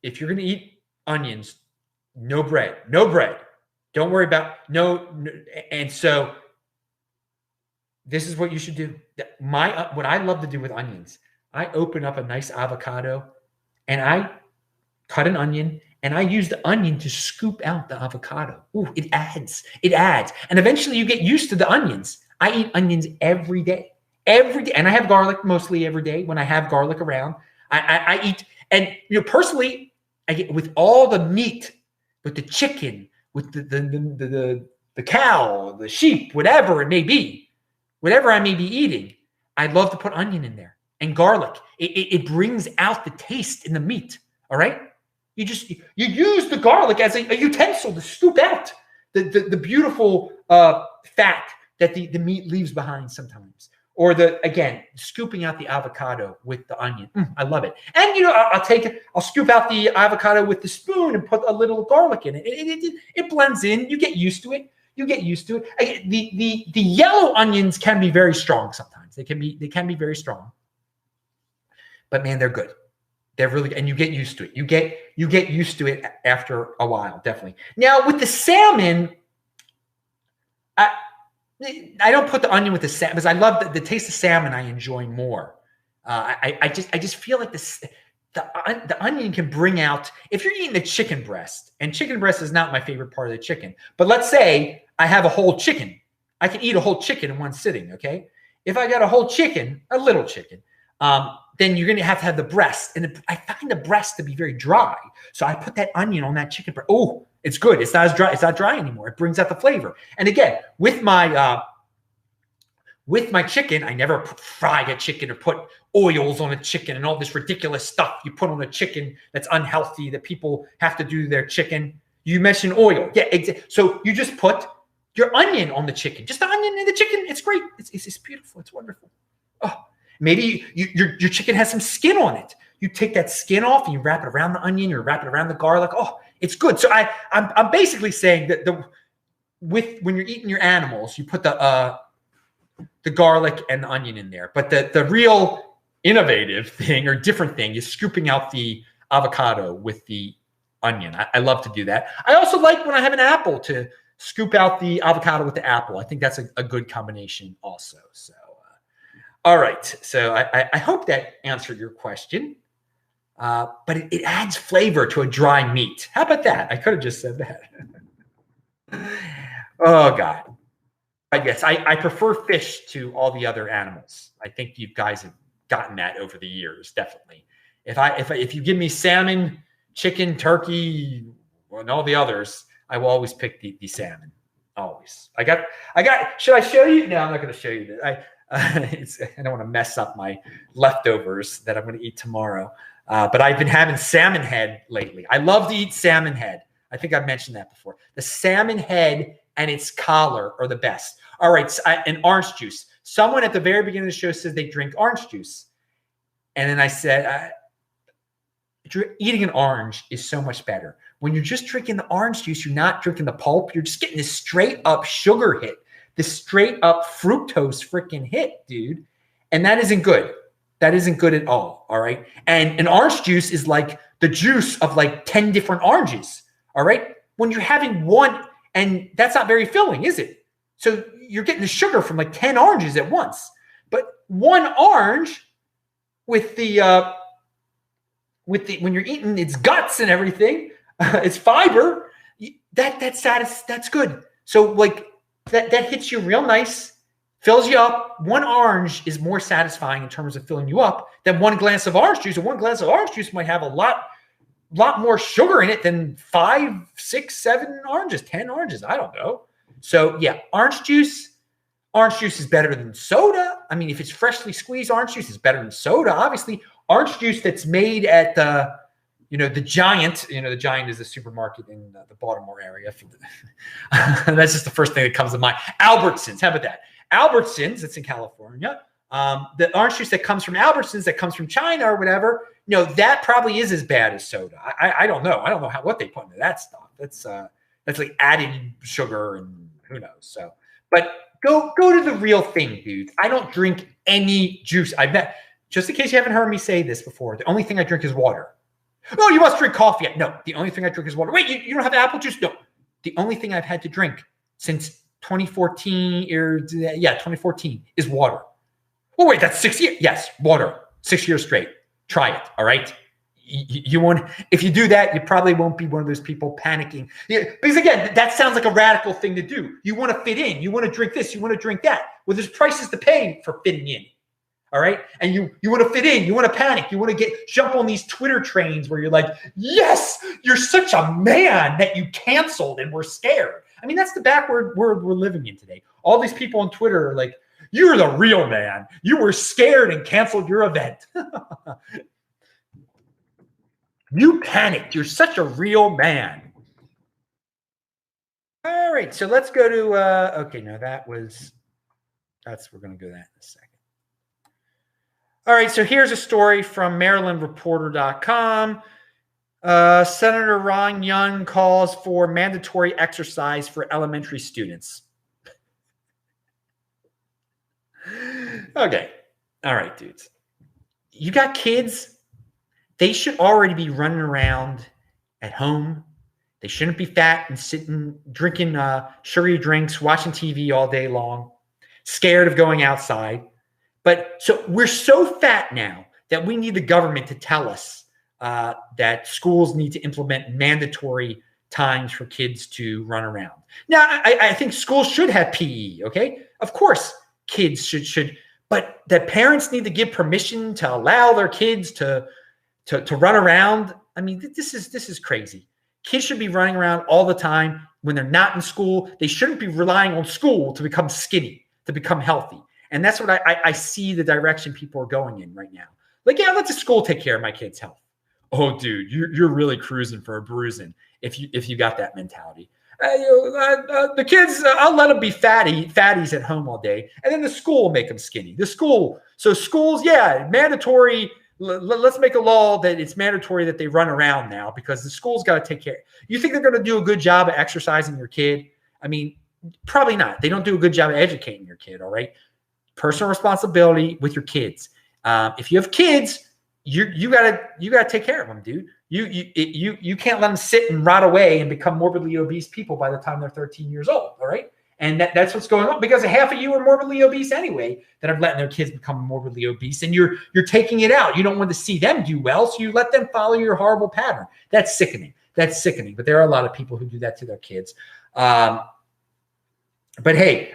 If you're going to eat onions, no bread. Don't worry about no. And so this is what you should do. What I love to do with onions, I open up a nice avocado and I cut an onion and I use the onion to scoop out the avocado. Ooh, it adds. And eventually you get used to the onions. I eat onions every day. And I have garlic mostly every day when I have garlic around. I eat, and personally, I get with all the meat, with the chicken, with the cow, the sheep, whatever it may be, whatever I may be eating, I love to put onion in there and garlic. It brings out the taste in the meat. All right. You use the garlic as a utensil to scoop out the beautiful fat that the meat leaves behind sometimes. Or scooping out the avocado with the onion. I love it. And, I'll scoop out the avocado with the spoon and put a little garlic in it. It blends in. You get used to it. The yellow onions can be very strong sometimes. They can be very strong. But man, they're good. They're really good. And you get used to it. You get used to it after a while, definitely. Now, with the salmon, I don't put the onion with the salmon, because I love the taste of salmon. I enjoy more. I just feel like the onion can bring out, if you're eating a chicken breast, and chicken breast is not my favorite part of the chicken, but let's say I have a whole chicken. I can eat a whole chicken in one sitting, okay? If I got a whole chicken, a little chicken, then you're going to have the breast. And I find the breast to be very dry. So I put that onion on that chicken breast. Oh, it's good. It's not as dry. It's not dry anymore. It brings out the flavor. And again, with my chicken, I never fry a chicken or put oils on a chicken and all this ridiculous stuff you put on a chicken that's unhealthy that people have to do to their chicken. You mentioned oil. Yeah, so you just put your onion on the chicken. Just the onion and the chicken. It's great. It's beautiful. It's wonderful. Oh, maybe your chicken has some skin on it. You take that skin off and you wrap it around the onion. You wrap it around the garlic. Oh, it's good. So I'm basically saying that when you're eating your animals, you put the garlic and the onion in there. But the real innovative thing or different thing is scooping out the avocado with the onion. I love to do that. I also like when I have an apple to scoop out the avocado with the apple. I think that's a good combination also. So, all right. So I hope that answered your question. But it adds flavor to a dry meat. How about that? I could have just said that. Oh, God. Yes, I prefer fish to all the other animals. I think you guys have gotten that over the years, definitely. If you give me salmon, chicken, turkey, and all the others, I will always pick the salmon. Always. I got. Should I show you? No, I'm not going to show you that. I don't want to mess up my leftovers that I'm going to eat tomorrow. But I've been having salmon head lately. I love to eat salmon head. I think I've mentioned that before. The salmon head and its collar are the best. All right, and orange juice. Someone at the very beginning of the show says they drink orange juice. And then I said, eating an orange is so much better. When you're just drinking the orange juice, you're not drinking the pulp. You're just getting this straight up sugar hit, this straight up fructose freaking hit, dude. And that isn't good. That isn't good at all, all right? And an orange juice is like the juice of like 10 different oranges, all right? When you're having one, and that's not very filling, is it? So you're getting the sugar from like 10 oranges at once. But one orange with when you're eating its guts and everything, its fiber, that's good. So like that hits you real nice. Fills you up. One orange is more satisfying in terms of filling you up than one glass of orange juice. And one glass of orange juice might have a lot more sugar in it than 5, 6, 7 oranges, 10 oranges. I don't know. So yeah, orange juice is better than soda. I mean, if it's freshly squeezed, orange juice is better than soda. Obviously, orange juice that's made at the Giant. The Giant is a supermarket in the Baltimore area. That's just the first thing that comes to mind. Albertsons. How about that? Albertsons, it's in California. The orange juice that comes from Albertsons, that comes from China or whatever, that probably is as bad as soda. I don't know. I don't know what they put into that stuff. That's like added sugar and who knows. So, but go to the real thing, dude. I don't drink any juice. I bet, just in case you haven't heard me say this before, the only thing I drink is water. Oh, you must drink coffee. No, the only thing I drink is water. Wait, you don't have apple juice? No. The only thing I've had to drink since 2014 is water. Oh, wait, that's 6 years. Yes, water. 6 years straight. Try it. All right. You won't. If you do that, you probably won't be one of those people panicking. Yeah, because again, that sounds like a radical thing to do. You want to fit in. You want to drink this. You want to drink that. Well, there's prices to pay for fitting in. All right. And you want to fit in. You want to panic. You want to jump on these Twitter trains where you're like, yes, you're such a man that you canceled and we're scared. I mean, that's the backward world we're living in today. All these people on Twitter are like, you're the real man. You were scared and canceled your event. You panicked. You're such a real man. All right. So let's go to, okay, no, we're going to go that in a second. All right. So here's a story from MarylandReporter.com. Senator Ron Young calls for mandatory exercise for elementary students. Okay. All right, dudes. You got kids. They should already be running around at home. They shouldn't be fat and sitting, drinking sugary drinks, watching TV all day long, scared of going outside. But so we're so fat now that we need the government to tell us that schools need to implement mandatory times for kids to run around. Now, I think schools should have PE, okay? Of course, kids should but that parents need to give permission to allow their kids to run around. I mean, this is crazy. Kids should be running around all the time when they're not in school. They shouldn't be relying on school to become skinny, to become healthy. And that's what I see the direction people are going in right now. Like, yeah, let the school take care of my kid's health. Oh, dude, you're really cruising for a bruising if you got that mentality. The kids, I'll let them be fatties at home all day, and then the school will make them skinny. So schools, yeah, mandatory. Let's make a law that it's mandatory that they run around now because the school's got to take care. You think they're going to do a good job of exercising your kid? I mean, probably not. They don't do a good job of educating your kid. All right, personal responsibility with your kids. If you have kids, you gotta take care of them, dude. You can't let them sit and rot away and become morbidly obese people by the time they're 13 years old. All right. And that's what's going on, because half of you are morbidly obese anyway that are letting their kids become morbidly obese, and you're taking it out. You don't want to see them do well, so you let them follow your horrible pattern. That's sickening. That's sickening. But there are a lot of people who do that to their kids. But hey,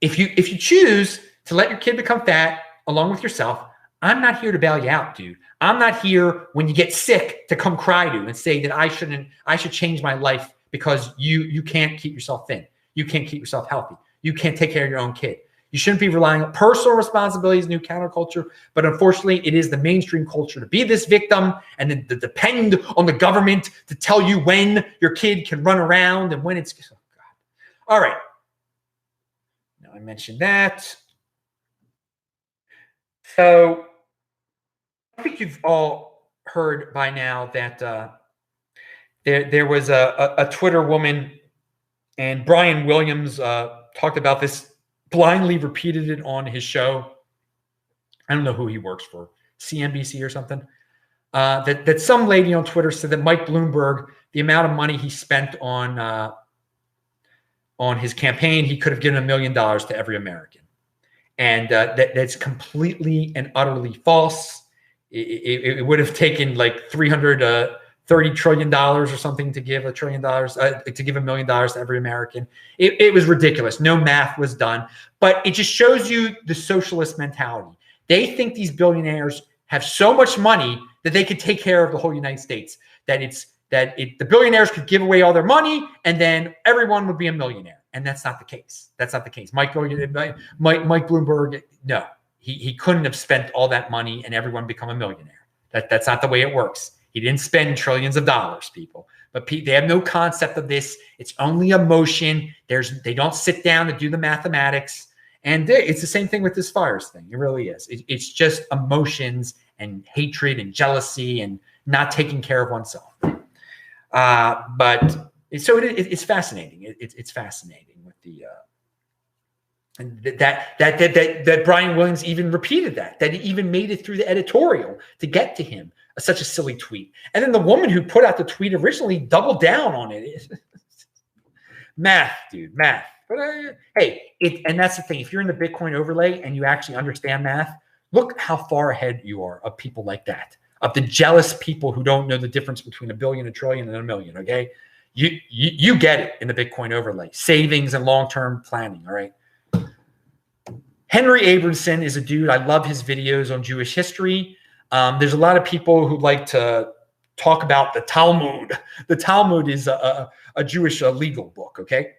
if you choose to let your kid become fat along with yourself, I'm not here to bail you out, dude. I'm not here when you get sick to come cry to and say that I should change my life because you can't keep yourself thin. You can't keep yourself healthy. You can't take care of your own kid. You shouldn't be relying on personal responsibilities, new counterculture. But unfortunately, it is the mainstream culture to be this victim and then to depend on the government to tell you when your kid can run around and when it's, oh God. All right. Now I mentioned that. So I think you've all heard by now that there was a Twitter woman, and Brian Williams talked about this, blindly repeated it on his show. I don't know who he works for, CNBC or something. That some lady on Twitter said that Mike Bloomberg, the amount of money he spent on his campaign, he could have given $1 million to every American. And that's completely and utterly false. It would have taken like $330 trillion or something to give $1 trillion, to give $1 million to every American. It was ridiculous. No math was done, but it just shows you the socialist mentality. They think these billionaires have so much money that they could take care of the whole United States, the billionaires could give away all their money and then everyone would be a millionaire. And that's not the case. That's not the case. Mike Bloomberg, no, he couldn't have spent all that money and everyone become a millionaire. That's not the way it works. He didn't spend trillions of dollars, people. But they have no concept of this. It's only emotion. They don't sit down to do the mathematics. And it's the same thing with this virus thing. It really is. It's just emotions and hatred and jealousy and not taking care of oneself. But so it's fascinating. It's fascinating with the and that Brian Williams even repeated that he even made it through the editorial to get to him. Such a silly tweet. And then the woman who put out the tweet originally doubled down on it. Math, dude, math. But and that's the thing. If you're in the Bitcoin overlay and you actually understand math, look how far ahead you are of people like that, of the jealous people who don't know the difference between $1 billion, $1 trillion, and $1 million. Okay, you get it in the Bitcoin overlay, savings and long-term planning. All right. Henry Abramson is a dude. I love his videos on Jewish history. There's a lot of people who like to talk about the Talmud. The Talmud is a Jewish legal book, okay?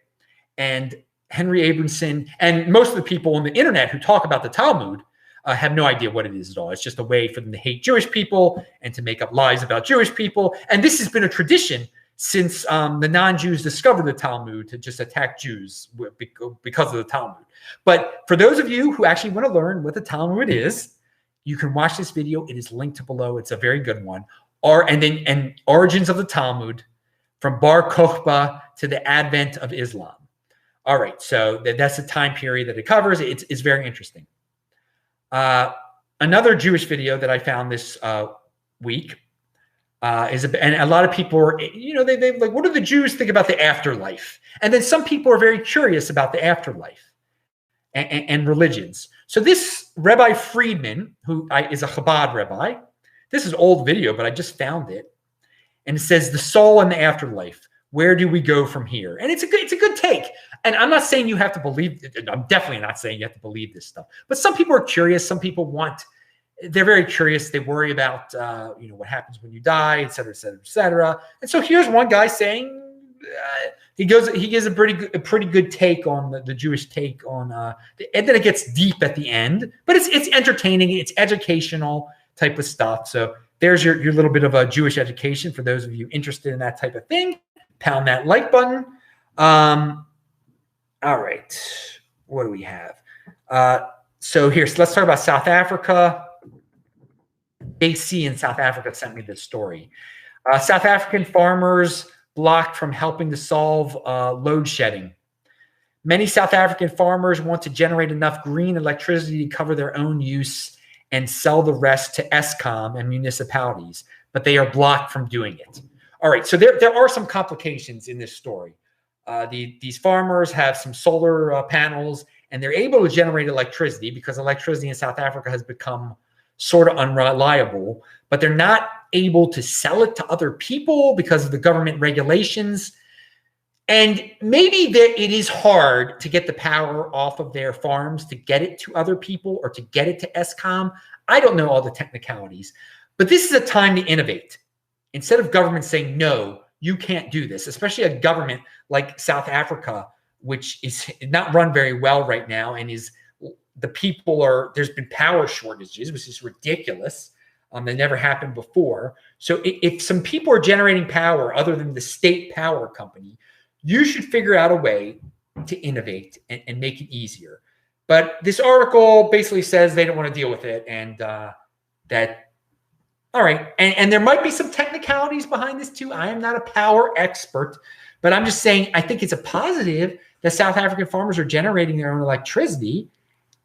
And Henry Abramson and most of the people on the internet who talk about the Talmud have no idea what it is at all. It's just a way for them to hate Jewish people and to make up lies about Jewish people. And this has been a tradition since the non-Jews discovered the Talmud, to just attack Jews because of the Talmud. But for those of you who actually want to learn what the Talmud is, you can watch this video. It is linked below. It's a very good one. And origins of the Talmud, from Bar Kokhba to the advent of Islam. All right, so that's the time period that it covers. It's very interesting. Another Jewish video that I found this week and a lot of people are, they like, what do the Jews think about the afterlife? And then some people are very curious about the afterlife and religions. So this Rabbi Friedman, who is a Chabad rabbi, this is an old video, but I just found it. And it says, the soul and the afterlife. Where do we go from here? And it's a good take. And I'm not saying you have to believe. I'm definitely not saying you have to believe this stuff. But some people are curious. Some people they're very curious. They worry about what happens when you die, et cetera, et cetera, et cetera. And so here's one guy saying he gives a pretty good take on the Jewish take on and then it gets deep at the end, but it's entertaining, it's educational type of stuff. So there's your little bit of a Jewish education for those of you interested in that type of thing. Pound that like button. All right, what do we have? So let's talk about South Africa. AC in South Africa sent me this story. South African farmers blocked from helping to solve load shedding. Many South African farmers want to generate enough green electricity to cover their own use and sell the rest to Eskom and municipalities, but they are blocked from doing it. All right, so there are some complications in this story. These farmers have some solar panels, and they're able to generate electricity because electricity in South Africa has become sort of unreliable, but they're not able to sell it to other people because of the government regulations. And maybe it is hard to get the power off of their farms to get it to other people or to get it to Eskom. I don't know all the technicalities, but this is a time to innovate. Instead of government saying, no, you can't do this, especially a government like South Africa, which is not run very well right now, and there's been power shortages, which is ridiculous. That never happened before. So if some people are generating power other than the state power company, you should figure out a way to innovate and make it easier. But this article basically says they don't want to deal with it, and all right. And there might be some technicalities behind this too. I am not a power expert, but I'm just saying I think it's a positive that South African farmers are generating their own electricity.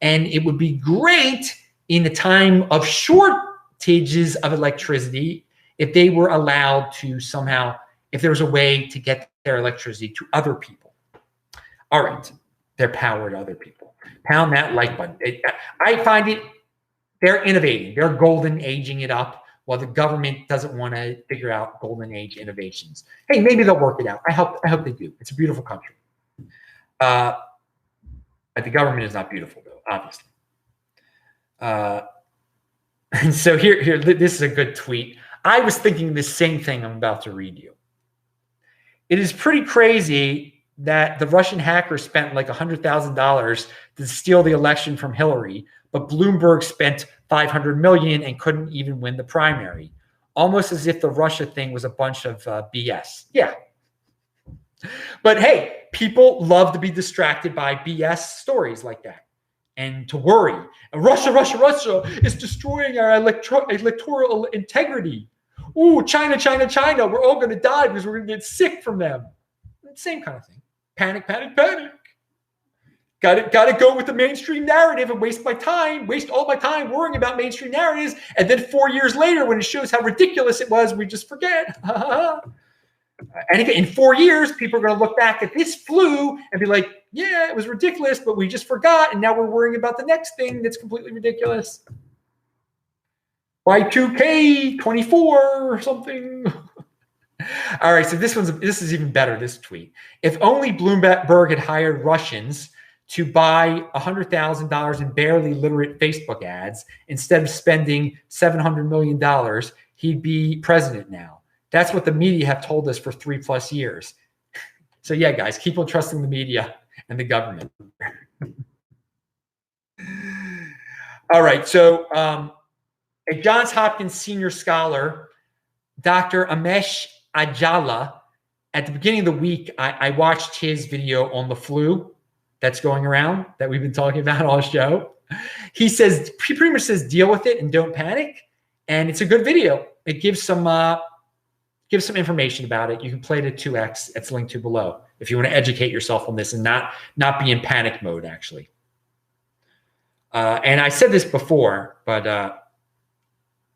And it would be great in a time of shortages of electricity if they were allowed to somehow, if there was a way to get their electricity to other people. All right. Their power to other people. Pound that like button. I find they're innovating. They're golden aging it up, while the government doesn't want to figure out golden age innovations. Hey, maybe they'll work it out. I hope they do. It's a beautiful country. But the government is not beautiful, though, obviously. And so here, this is a good tweet. I was thinking the same thing I'm about to read you. It is pretty crazy that the Russian hackers spent like $100,000 to steal the election from Hillary, but Bloomberg spent $500 million and couldn't even win the primary. Almost as if the Russia thing was a bunch of BS. Yeah. But hey, people love to be distracted by BS stories like that and to worry. Russia is destroying our electoral integrity. Ooh, China, we're all going to die because we're going to get sick from them. Same kind of thing. Panic. Got to go with the mainstream narrative and waste all my time worrying about mainstream narratives. And then 4 years later, when it shows how ridiculous it was, we just forget. And again, in 4 years, people are going to look back at this flu and be like, yeah, it was ridiculous, but we just forgot. And now we're worrying about the next thing that's completely ridiculous. Y2K 24 or something. All right, so this is even better, this tweet. If only Bloomberg had hired Russians to buy $100,000 in barely literate Facebook ads instead of spending $700 million, he'd be president now. That's what the media have told us for 3+ years. So yeah, guys, keep on trusting the media and the government. All right, so a Johns Hopkins senior scholar, Dr. Amesh Ajala, at the beginning of the week, I watched his video on the flu that's going around that we've been talking about all show. He pretty much says, deal with it and don't panic. And it's a good video. It gives some information about it. You can play it at 2x. It's linked to below if you want to educate yourself on this and not be in panic mode, actually. And I said this before, but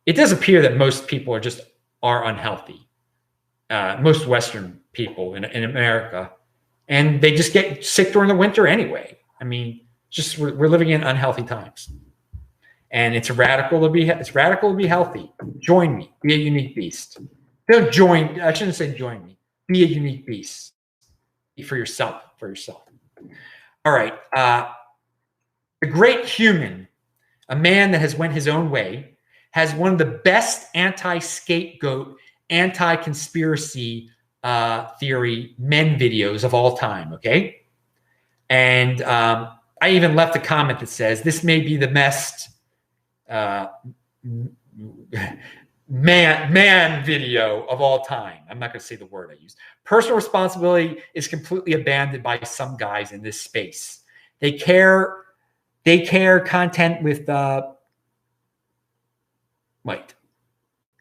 it does appear that most people are unhealthy. Most Western people in America, and they just get sick during the winter anyway. I mean, we're living in unhealthy times, and it's radical to be healthy. Join me, be a unique beast. Don't join. I shouldn't say join me. Be a unique beast. Be for yourself. All right. The great human, a man that has went his own way, has one of the best anti-scapegoat, anti-conspiracy theory men videos of all time. Okay. And I even left a comment that says, this may be the best man video of all time. I'm not going to say the word I used. Personal responsibility is completely abandoned by some guys in this space. They care content with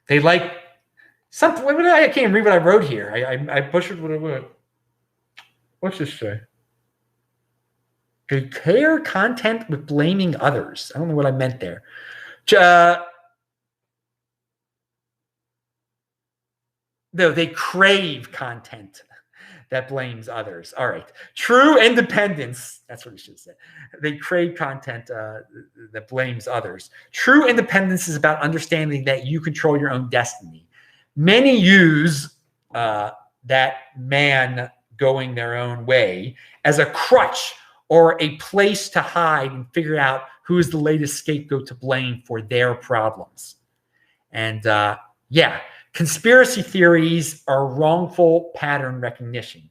they like something. I can't read what I wrote here. I butchered what I wrote. What's this say? They care content with blaming others. I don't know what I meant there. No, they crave content that blames others. All right. True independence. That's what we should say. They crave content that blames others. True independence is about understanding that you control your own destiny. Many use that man going their own way as a crutch or a place to hide and figure out who is the latest scapegoat to blame for their problems. And yeah, conspiracy theories are wrongful pattern recognition.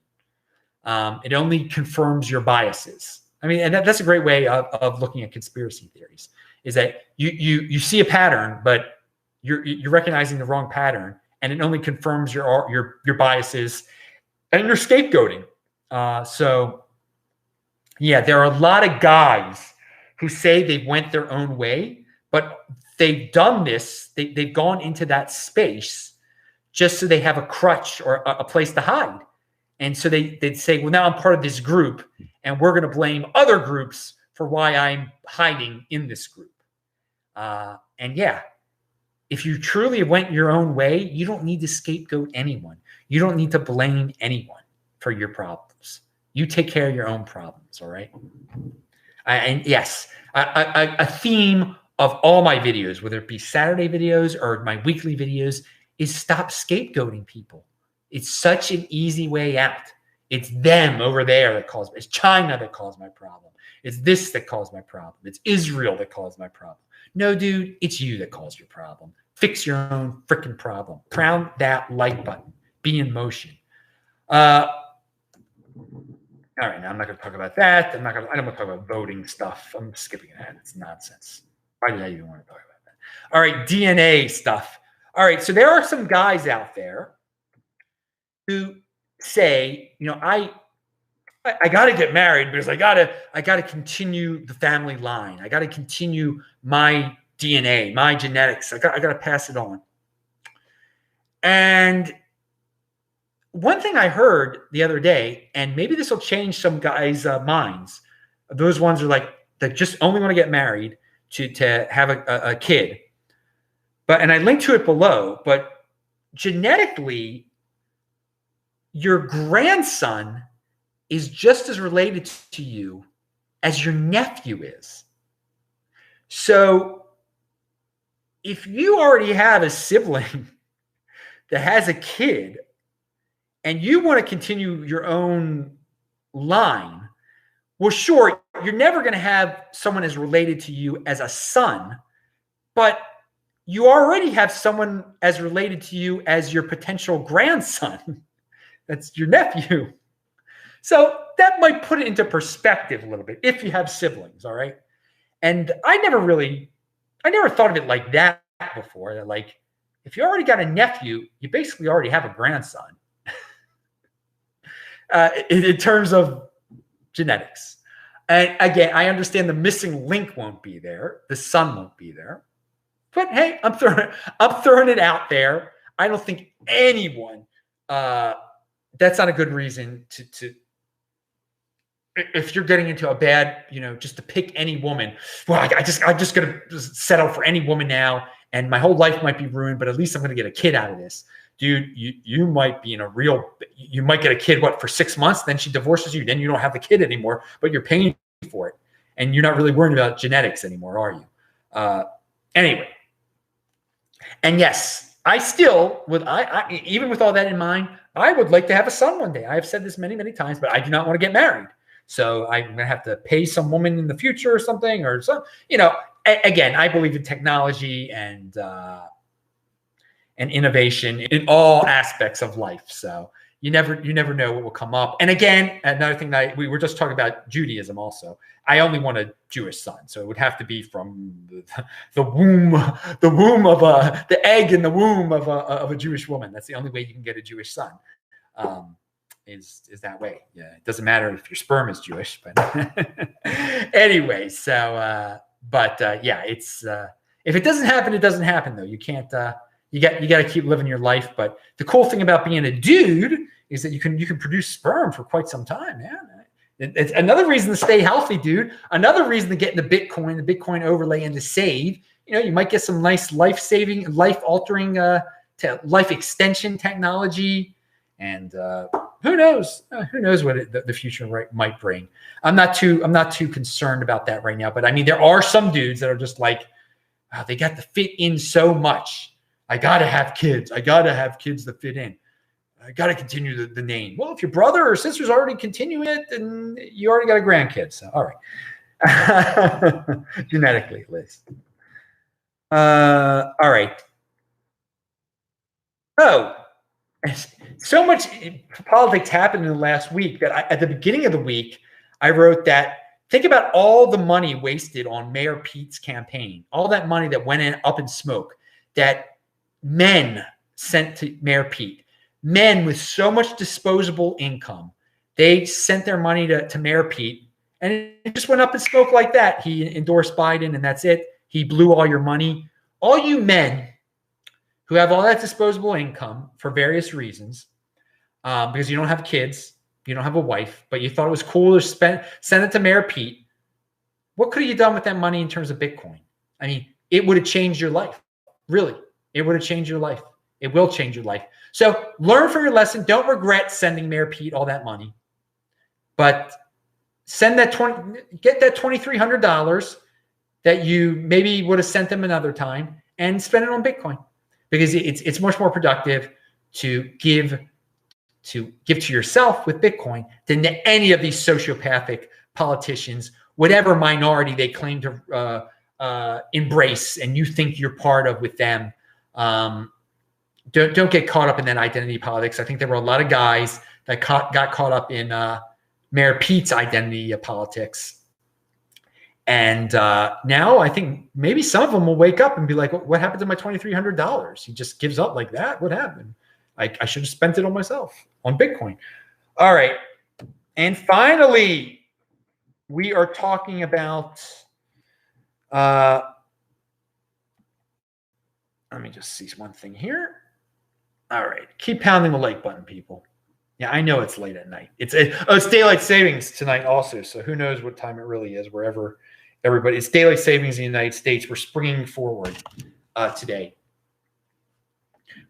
It only confirms your biases. I mean, and that's a great way of looking at conspiracy theories, is that you see a pattern, but you're recognizing the wrong pattern, and it only confirms your biases and your scapegoating. So yeah, there are a lot of guys who say they went their own way, but they've done this. They've gone into that space just so they have a crutch or a place to hide. And so they'd say, well, now I'm part of this group, and we're going to blame other groups for why I'm hiding in this group. And yeah, if you truly went your own way, you don't need to scapegoat anyone. You don't need to blame anyone for your problems. You take care of your own problems, all right? And yes, a theme of all my videos, whether it be Saturday videos or my weekly videos, is stop scapegoating people. It's such an easy way out. It's them over there that caused me. It's China that caused my problem. It's this that caused my problem. It's Israel that caused my problem. No, dude, it's you that caused your problem. Fix your own freaking problem. Pound that like button. Be in motion. All right, now I'm not going to talk about that. I don't want to talk about voting stuff. I'm skipping ahead. It's nonsense. Why did I even want to talk about that? All right, DNA stuff. All right, so there are some guys out there who say, you know, I got to get married because I got to continue the family line. I got to continue my DNA, my genetics. I got to pass it on. And one thing I heard the other day, and maybe this will change some guys' minds. Those ones are like that just only want to get married to have a kid. And I linked to it below, but genetically, your grandson is just as related to you as your nephew is. So if you already have a sibling that has a kid and you want to continue your own line, well, sure, you're never going to have someone as related to you as a son, but you already have someone as related to you as your potential grandson. That's your nephew. So that might put it into perspective a little bit if you have siblings, all right? And I never thought of it like that before. That like, if you already got a nephew, you basically already have a grandson. In terms of genetics. And again, I understand the missing link won't be there. The son won't be there. But hey, I'm throwing it out there. I don't think anyone, that's not a good reason to if you're getting into a bad, just to pick any woman. Well, I'm just going to settle for any woman now, and my whole life might be ruined, but at least I'm going to get a kid out of this. Dude, you might be you might get a kid, for 6 months, then she divorces you, then you don't have the kid anymore, but you're paying for it. And you're not really worried about genetics anymore, are you? Anyway. And yes, I still, even with all that in mind, I would like to have a son one day. I have said this many, many times, but I do not want to get married. So I'm going to have to pay some woman in the future or something, or some, again, I believe in technology and innovation in all aspects of life. So you never know what will come up. And again, another thing that we were just talking about Judaism also. I only want a Jewish son, so it would have to be from the womb of the egg in the womb of a Jewish woman. That's the only way you can get a Jewish son. Is that way? Yeah, it doesn't matter if your sperm is Jewish, but anyway. So, yeah, it's if it doesn't happen, it doesn't happen though. You can't. You got to keep living your life. But the cool thing about being a dude is that you can produce sperm for quite some time, man. It's another reason to stay healthy, dude. Another reason to get into the Bitcoin overlay, and to save. You might get some nice life-saving, life-altering, life extension technology, and who knows? Who knows what the future might bring? I'm not too concerned about that right now. But I mean, there are some dudes that are just like, oh, they got to fit in so much. I got to have kids. I got to have kids that fit in. I got to continue the name. Well, if your brother or sister's already continuing it, then you already got a grandkid. So, all right. Genetically, at least. All right. Oh, so much politics happened in the last week that at the beginning of the week, I wrote that, think about all the money wasted on Mayor Pete's campaign, all that money that went up in smoke, that men sent to Mayor Pete. Men with so much disposable income, they sent their money to Mayor Pete, and it just went up in smoke like that. He endorsed Biden, and that's it. He blew all your money. All you men who have all that disposable income for various reasons, because you don't have kids, you don't have a wife, but you thought it was cool to send it to Mayor Pete. What could have you done with that money in terms of Bitcoin? I mean, it would have changed your life. Really, it would have changed your life. It will change your life. So learn from your lesson. Don't regret sending Mayor Pete all that money, but send that get that $2,300 that you maybe would have sent them another time, and spend it on Bitcoin, because it's much more productive to give to yourself with Bitcoin than to any of these sociopathic politicians, whatever minority they claim to embrace and you think you're part of with them. Don't get caught up in that identity politics. I think there were a lot of guys that got caught up in Mayor Pete's identity politics. And now I think maybe some of them will wake up and be like, what happened to my $2,300? He just gives up like that? What happened? I should have spent it on myself, on Bitcoin. All right. And finally, we are talking about let me just see one thing here. All right. Keep pounding the like button, people. Yeah, I know it's late at night. It's daylight savings tonight also. So who knows what time it really is, wherever everybody. It's daylight savings in the United States. We're springing forward today.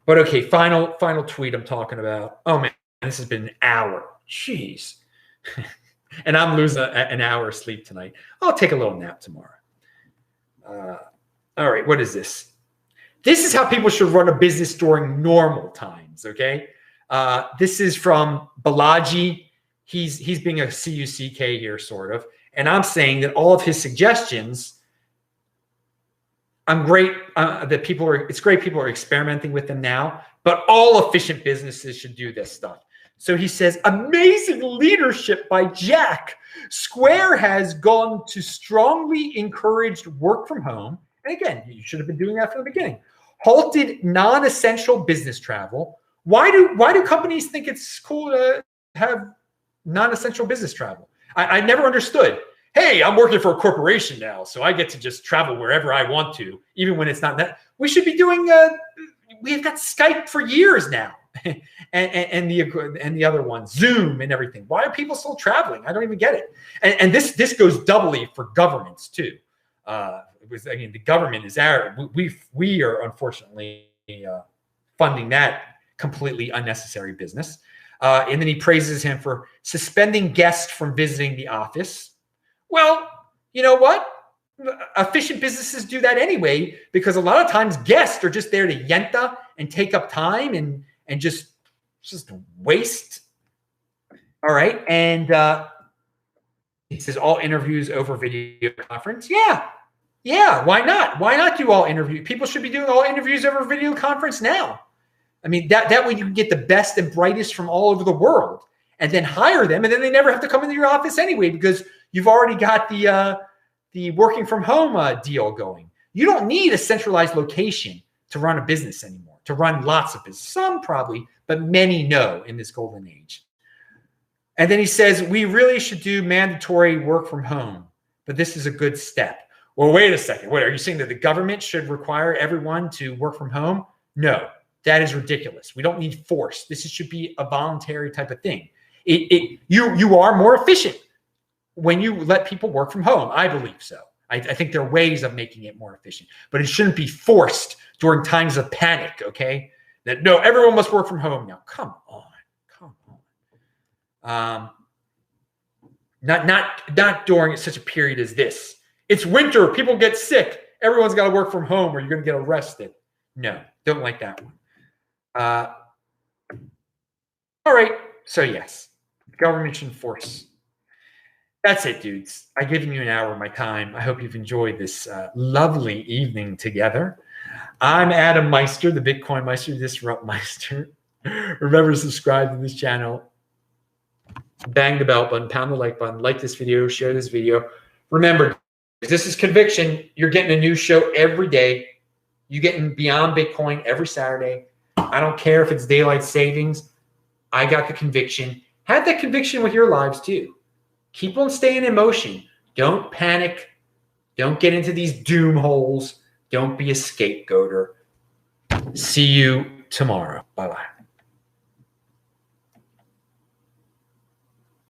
But okay, final tweet I'm talking about. Oh, man, this has been an hour. Jeez. And I'm losing an hour of sleep tonight. I'll take a little nap tomorrow. All right, what is this? This is how people should run a business during normal times, okay? This is from Balaji. He's being a CUCK here, sort of. And I'm saying that all of his suggestions, I'm great that it's great people are experimenting with them now, but all efficient businesses should do this stuff. So he says, amazing leadership by Jack. Square has gone to strongly encouraged work from home. And again, you should have been doing that from the beginning. Halted non-essential business travel. Why do companies think it's cool to have non-essential business travel? I never understood. Hey, I'm working for a corporation now, so I get to just travel wherever I want to, even when it's not that. We should be doing. We've got Skype for years now, and the other ones, Zoom and everything. Why are people still traveling? I don't even get it. And this goes doubly for governments too. The government is we are unfortunately funding that completely unnecessary business. And then he praises him for suspending guests from visiting the office. Well, you know what? Efficient businesses do that anyway, because a lot of times guests are just there to yenta and take up time and just It's just a waste. All right. And it says all interviews over video conference. Yeah. Yeah. Why not? Why not do all interviews? People should be doing all interviews over video conference now. I mean, that way you can get the best and brightest from all over the world and then hire them. And then they never have to come into your office anyway, because you've already got the working from home deal going. You don't need a centralized location to run a business anymore, to run lots of business. Some probably, but many no in this golden age. And then he says, we really should do mandatory work from home, but this is a good step. Well, wait a second. What are you saying, that the government should require everyone to work from home? No, that is ridiculous. We don't need force. This should be a voluntary type of thing. You are more efficient when you let people work from home. I believe so. I think there are ways of making it more efficient, but it shouldn't be forced during times of panic. Okay, that no, everyone must work from home now. Come on. Not during such a period as this. It's winter. People get sick. Everyone's got to work from home or you're going to get arrested. No, don't like that one. All right. So yes, government should enforce. That's it, dudes. I've given you an hour of my time. I hope you've enjoyed this lovely evening together. I'm Adam Meister, the Bitcoin Meister, Disrupt Meister. Remember to subscribe to this channel. Bang the bell button, pound the like button, like this video, share this video. Remember, this is Conviction. You're getting a new show every day. You're getting Beyond Bitcoin every Saturday. I don't care if it's daylight savings. I got the conviction. Have that conviction with your lives too. Keep on staying in motion. Don't panic. Don't get into these doom holes. Don't be a scapegoater. See you tomorrow. Bye-bye.